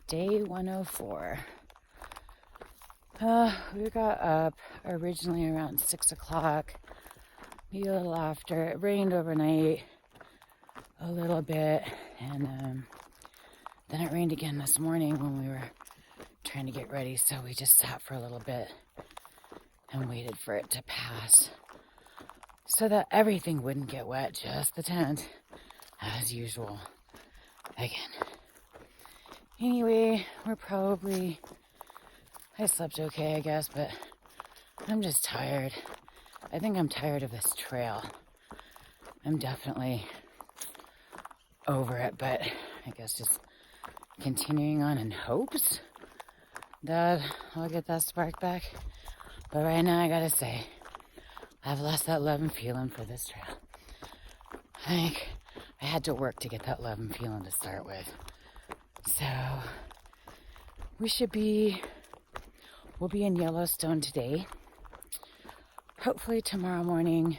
Day 104. We got up originally around 6 o'clock, maybe a little after. It rained overnight a little bit, and then it rained again this morning when we were trying to get ready, so we just sat for a little bit and waited for it to pass so that everything wouldn't get wet, just the tent, as usual, again. Anyway, I slept okay, I guess, but I'm just tired. I think I'm tired of this trail. I'm definitely over it, but I guess just continuing on in hopes that I'll get that spark back. But right now, I gotta say, I've lost that love and feeling for this trail. I think I had to work to get that love and feeling to start with. So, we'll be in Yellowstone today. Hopefully tomorrow morning,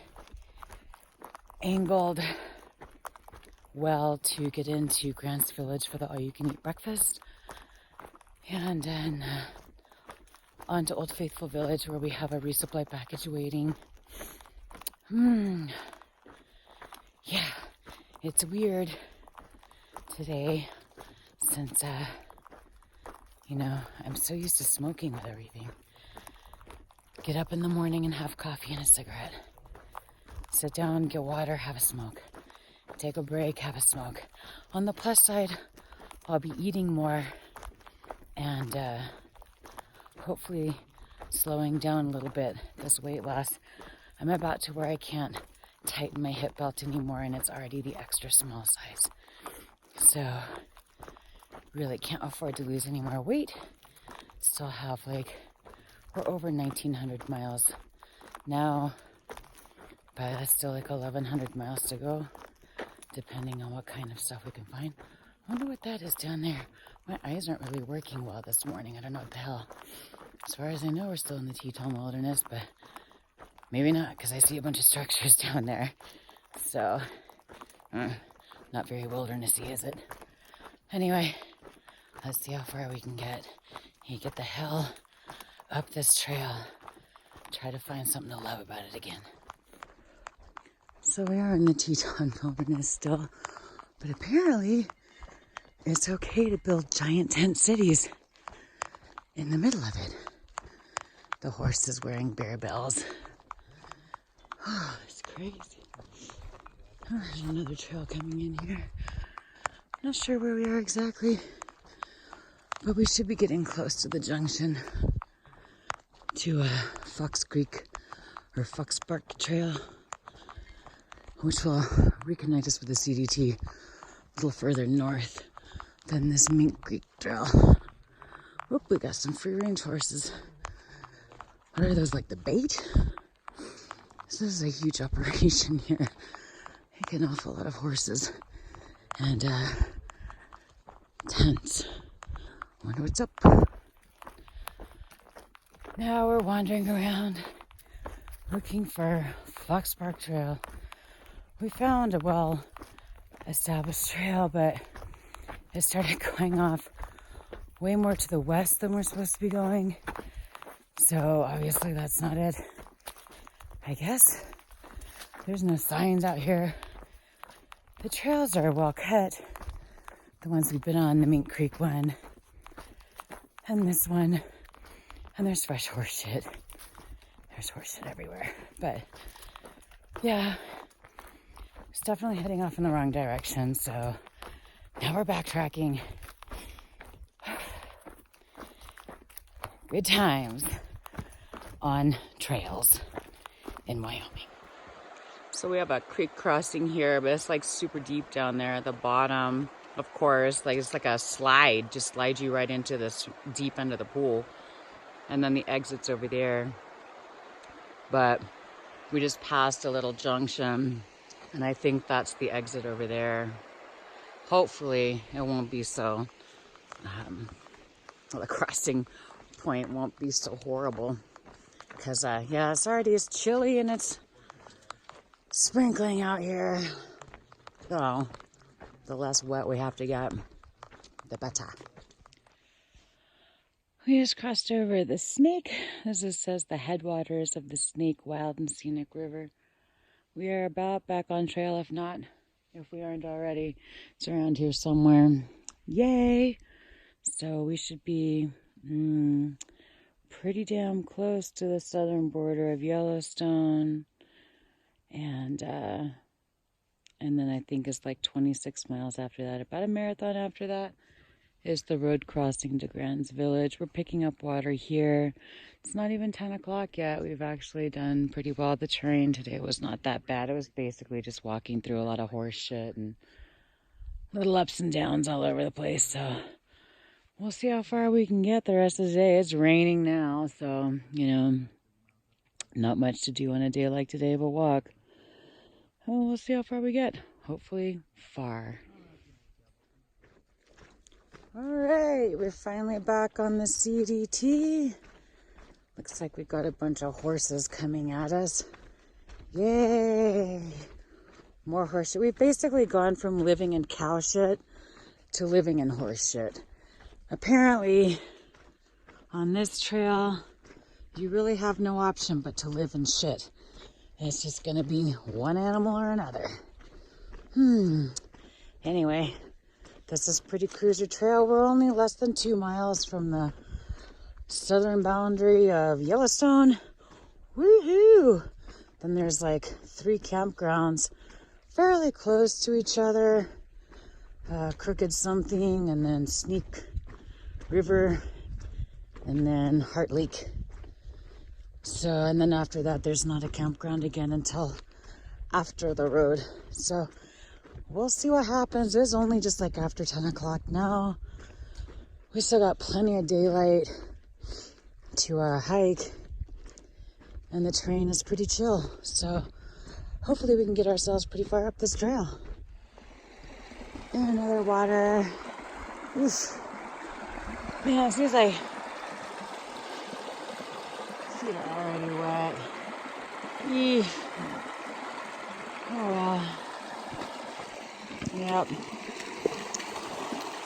angled well to get into Grant's Village for the all-you-can-eat breakfast. And then on to Old Faithful Village where we have a resupply package waiting. Yeah, it's weird today since, I'm so used to smoking with everything. Get up in the morning and have coffee and a cigarette. Sit down, get water, have a smoke. Take a break, have a smoke. On the plus side, I'll be eating more and hopefully slowing down a little bit this weight loss. I'm about to where I can't tighten my hip belt anymore, and it's already the extra small size. So, really can't afford to lose any more weight. Still have we're over 1,900 miles now, but that's still 1,100 miles to go, depending on what kind of stuff we can find. I wonder what that is down there. My eyes aren't really working well this morning. I don't know what the hell. As far as I know, we're still in the Teton Wilderness, but maybe not, because I see a bunch of structures down there. So, not very wildernessy, is it? Anyway, let's see how far we can get. Hey, get the hell up this trail. Try to find something to love about it again. So we are in the Teton Wilderness still, but apparently it's okay to build giant tent cities in the middle of it. The horse is wearing bear bells. Oh, it's crazy. Oh, there's another trail coming in here. Not sure where we are exactly, but we should be getting close to the junction to Fox Creek or Fox Park Trail, which will reconnect us with the CDT a little further north than this Mink Creek Trail. Whoop, we got some free range horses. What are those, the bait? This is a huge operation here. I get an awful lot of horses and tents. Wonder what's up. Now we're wandering around looking for Fox Park Trail. We found a well-established trail, but it started going off way more to the west than we're supposed to be going. So obviously that's not it. I guess there's no signs out here. The trails are well cut. The ones we've been on, the Mink Creek one, and this one. And there's fresh horse shit. There's horse shit everywhere. But yeah, it's definitely heading off in the wrong direction. So now we're backtracking. Good times on trails in Wyoming. So we have a creek crossing here, but it's super deep down there at the bottom. Of course, it's like a slide, just slides you right into this deep end of the pool. And then the exit's over there. But we just passed a little junction, and I think that's the exit over there. Hopefully it won't be so, the crossing point won't be so horrible. Because, it's chilly and it's sprinkling out here. So, the less wet we have to get, the better. We just crossed over the Snake, as it says, the headwaters of the Snake Wild and Scenic River. We are about back on trail, if not, if we aren't already. It's around here somewhere. Yay! So we should be pretty damn close to the southern border of Yellowstone. And then I think it's like 26 miles after that. About a marathon after that is the road crossing to Grants Village. We're picking up water here. It's not even 10 o'clock yet. We've actually done pretty well. The terrain today was not that bad. It was basically just walking through a lot of horse shit and little ups and downs all over the place. So we'll see how far we can get the rest of the day. It's raining now, so, you know, not much to do on a day like today but walk. Well, we'll see how far we get. Hopefully far. Alright, we're finally back on the CDT. Looks like we got a bunch of horses coming at us. Yay! More horse shit. We've basically gone from living in cow shit to living in horse shit. Apparently, on this trail, you really have no option but to live in shit. It's just gonna be one animal or another. Anyway, this is pretty cruiser trail. We're only less than 2 miles from the southern boundary of Yellowstone. Woohoo! Then there's like 3 campgrounds fairly close to each other. Crooked Something, and then Snake River, and then Heart Lake. So, and then after that, there's not a campground again until after the road. So, we'll see what happens. It's only just like after 10 o'clock now. We still got plenty of daylight to hike, and the terrain is pretty chill. So, hopefully we can get ourselves pretty far up this trail. And another water. Oof. Man, it seems like feet are already wet. Eee. Oh well. Yep.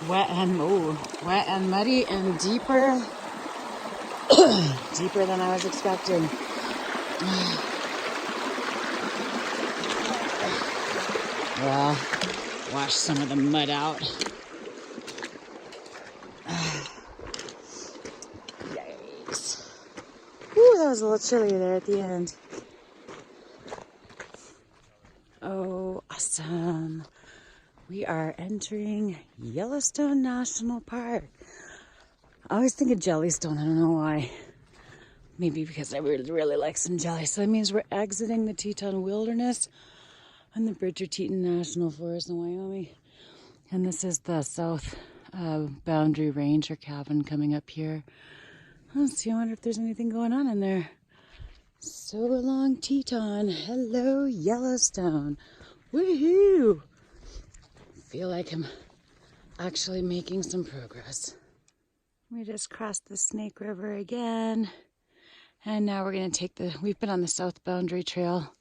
Wet and muddy and deeper. Deeper than I was expecting. Well, wash some of the mud out. Yikes. Ooh, that was a little chilly there at the end. Oh, awesome. We are entering Yellowstone National Park. I always think of Jellystone. I don't know why. Maybe because I really like some jelly. So that means we're exiting the Teton Wilderness and the Bridger-Teton National Forest in Wyoming. And this is the South Boundary Ranger cabin coming up here. Let's see, I wonder if there's anything going on in there. So long, Teton. Hello, Yellowstone. Woohoo! Feel like I'm actually making some progress. We just crossed the Snake River again. And now we're going to take we've been on the South Boundary Trail.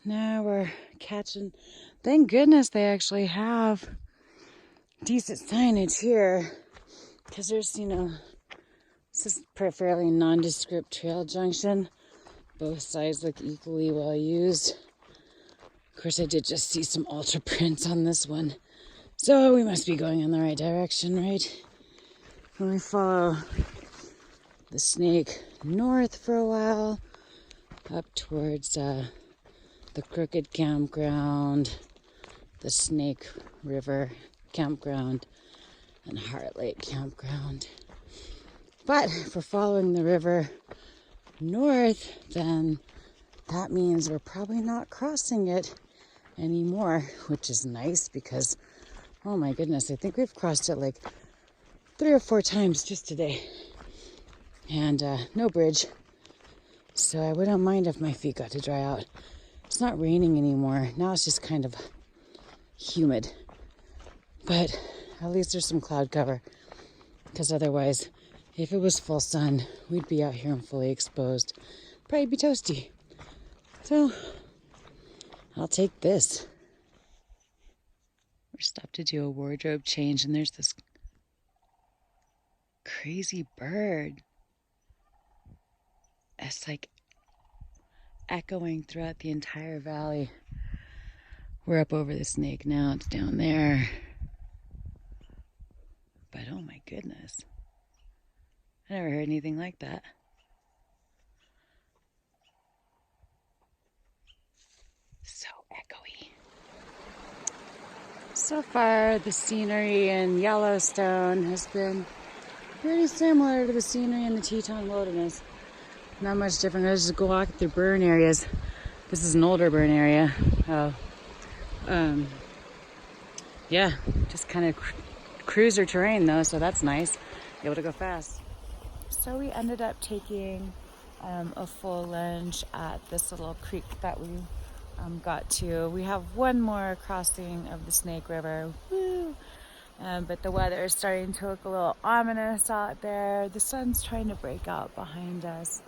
Now we're catching, thank goodness they actually have decent signage here. Because there's, you know, this is a fairly nondescript trail junction. Both sides look equally well used. Of course, I did just see some ultra prints on this one. So we must be going in the right direction, right? When we follow the Snake north for a while, up towards the Crooked Campground, the Snake River Campground, and Heart Lake Campground. But if we're following the river north, then that means we're probably not crossing it anymore, which is nice because, oh my goodness, I think we've crossed it like 3 or 4 times just today. And no bridge. So I wouldn't mind if my feet got to dry out. It's not raining anymore. Now it's just kind of humid. But at least there's some cloud cover. Because otherwise, if it was full sun, we'd be out here and fully exposed. Probably be toasty. So, I'll take this. We're stopped to do a wardrobe change, and there's this crazy bird. It's like echoing throughout the entire valley. We're up over the Snake now, it's down there. But oh my goodness, I never heard anything like that. So echoey. So far, the scenery in Yellowstone has been pretty similar to the scenery in the Teton Wilderness. Not much different. I just go walk through burn areas. This is an older burn area. Yeah, just kind of cruiser terrain though, so that's nice. Be able to go fast. So we ended up taking a full lunch at this little creek that we got to. We have one more crossing of the Snake River. Woo! But the weather is starting to look a little ominous out there. The sun's trying to break out behind us.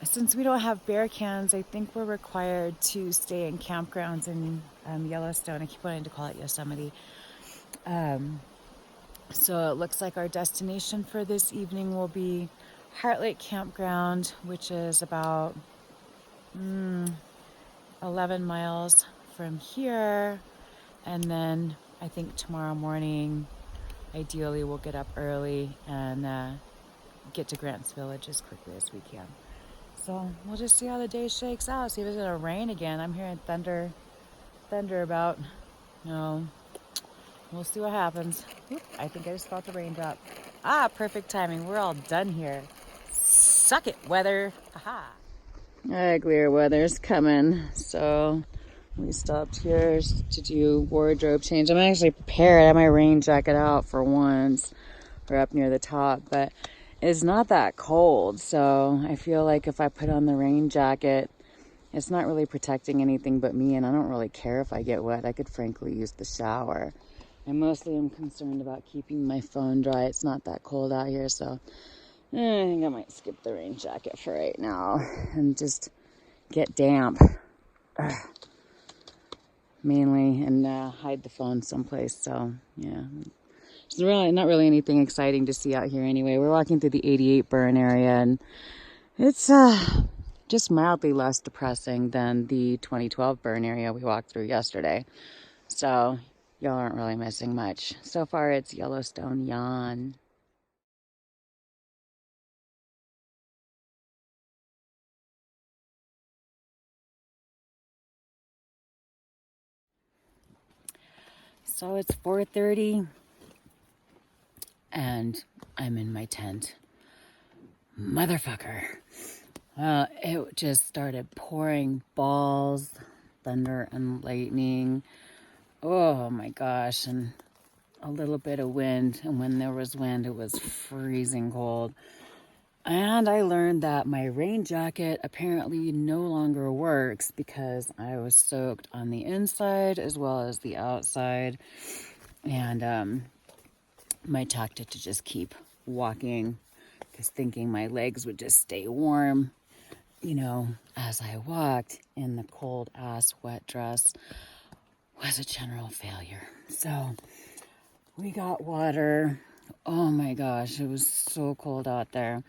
Since we don't have bear cans, I think we're required to stay in campgrounds in Yellowstone. I keep wanting to call it Yosemite. So it looks like our destination for this evening will be Heart Lake Campground, which is about 11 miles from here. And then I think tomorrow morning, ideally we'll get up early and get to Grant's Village as quickly as we can. So we'll just see how the day shakes out. See if it's gonna rain again. I'm hearing thunder about, we'll see what happens. Oop, I think I just felt the raindrop. Perfect timing. We're all done here. Suck it, weather. Aha. Uglier weather's coming. So we stopped here to do wardrobe change. I'm actually prepared. I have my rain jacket out for once. We're up near the top, but it's not that cold. So I feel like if I put on the rain jacket, it's not really protecting anything but me, and I don't really care if I get wet. I could frankly use the shower. I mostly am concerned about keeping my phone dry. It's not that cold out here, so I think I might skip the rain jacket for right now and just get damp. Mainly, and hide the phone someplace. So yeah, it's really not really anything exciting to see out here anyway. We're walking through the 88 burn area, and it's just mildly less depressing than the 2012 burn area we walked through yesterday. So y'all aren't really missing much. So far, it's Yellowstone yawn. So it's 4:30 and I'm in my tent. Motherfucker. It just started pouring balls, thunder and lightning. Oh my gosh. And a little bit of wind. And when there was wind, it was freezing cold. And I learned that my rain jacket apparently no longer works because I was soaked on the inside as well as the outside. And my tactic to just keep walking, because thinking my legs would just stay warm, as I walked in the cold ass wet dress, was a general failure. So we got water. Oh my gosh, it was so cold out there.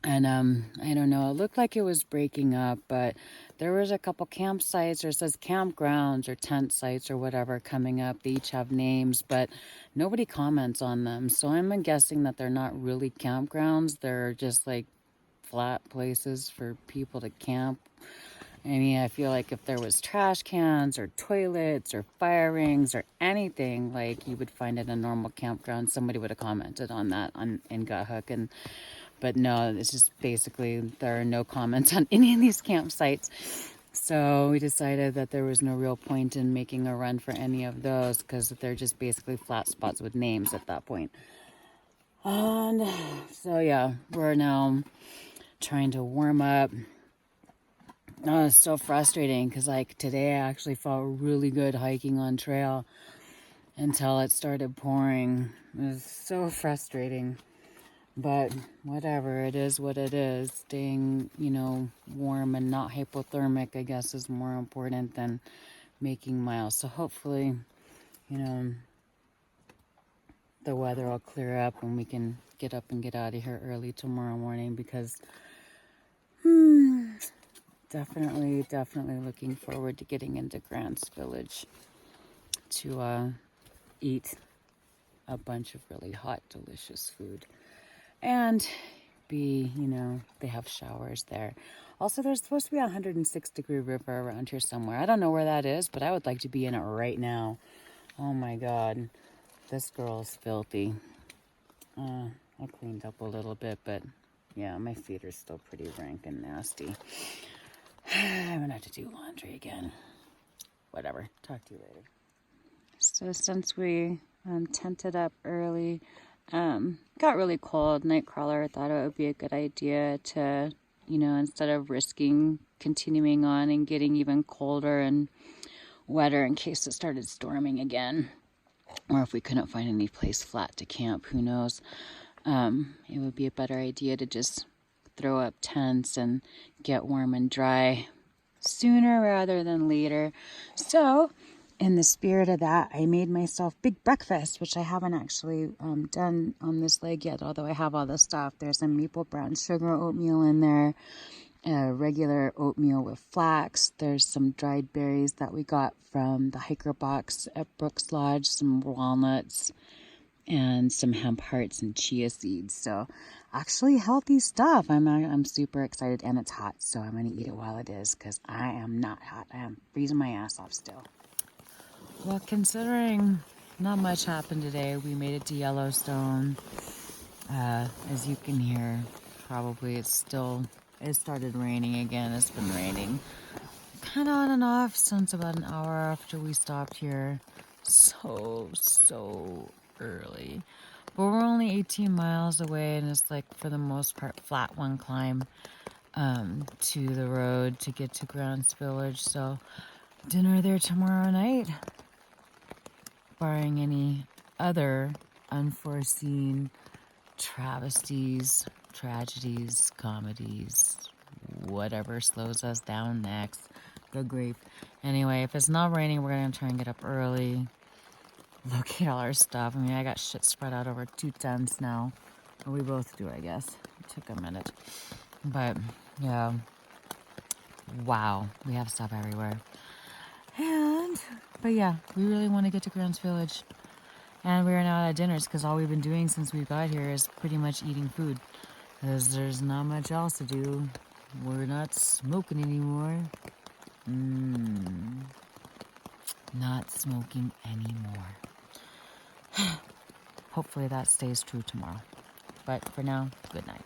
And I don't know, it looked like it was breaking up, but there was a couple campsites, or it says campgrounds or tent sites or whatever coming up. They each have names, but nobody comments on them. So I'm guessing that they're not really campgrounds. They're just like flat places for people to camp. I mean, I feel like if there was trash cans or toilets or fire rings or anything like you would find in a normal campground, somebody would have commented on that in Guthook. But no, it's just basically there are no comments on any of these campsites. So we decided that there was no real point in making a run for any of those because they're just basically flat spots with names at that point. And so yeah, we're now trying to warm up. Oh, it's so frustrating because like today I actually felt really good hiking on trail until it started pouring. It was so frustrating. But whatever, it is what it is. Staying, warm and not hypothermic, I guess, is more important than making miles. So hopefully, the the weather will clear up and we can get up and get out of here early tomorrow morning, because definitely looking forward to getting into Grant's Village to eat a bunch of really hot, delicious food. And they have showers there. Also, there's supposed to be a 106-degree river around here somewhere. I don't know where that is, but I would like to be in it right now. Oh my God, this girl is filthy. I cleaned up a little bit, but yeah, my feet are still pretty rank and nasty. I'm gonna have to do laundry again. Whatever, talk to you later. So since we tented up early, got really cold, Nightcrawler thought it would be a good idea to, instead of risking continuing on and getting even colder and wetter in case it started storming again, or if we couldn't find any place flat to camp, who knows, it would be a better idea to just throw up tents and get warm and dry sooner rather than later. So in the spirit of that, I made myself big breakfast, which I haven't actually done on this leg yet, although I have all the stuff. There's some maple brown sugar oatmeal in there, regular oatmeal with flax. There's some dried berries that we got from the hiker box at Brooks Lodge, some walnuts, and some hemp hearts and chia seeds. So actually healthy stuff. I'm super excited, and it's hot, so I'm going to eat it while it is, because I am not hot. I am freezing my ass off still. Well, considering not much happened today, we made it to Yellowstone. As you can hear, probably it started raining again. It's been raining kind of on and off since about an hour after we stopped here. So early. But we're only 18 miles away, and it's like, for the most part, flat one climb to the road to get to Grant's Village. So dinner there tomorrow night, barring any other unforeseen travesties, tragedies, comedies, whatever slows us down next. Good grief. Anyway, if it's not raining, we're going to try and get up early, locate all our stuff. I mean, I got shit spread out over 2 tents now. Or we both do, I guess. It took a minute. But, yeah. Wow. We have stuff everywhere. But yeah, we really want to get to Grant's Village. And we are now at dinners, because all we've been doing since we got here is pretty much eating food. Because there's not much else to do. We're not smoking anymore. Not smoking anymore. Hopefully that stays true tomorrow. But for now, good night.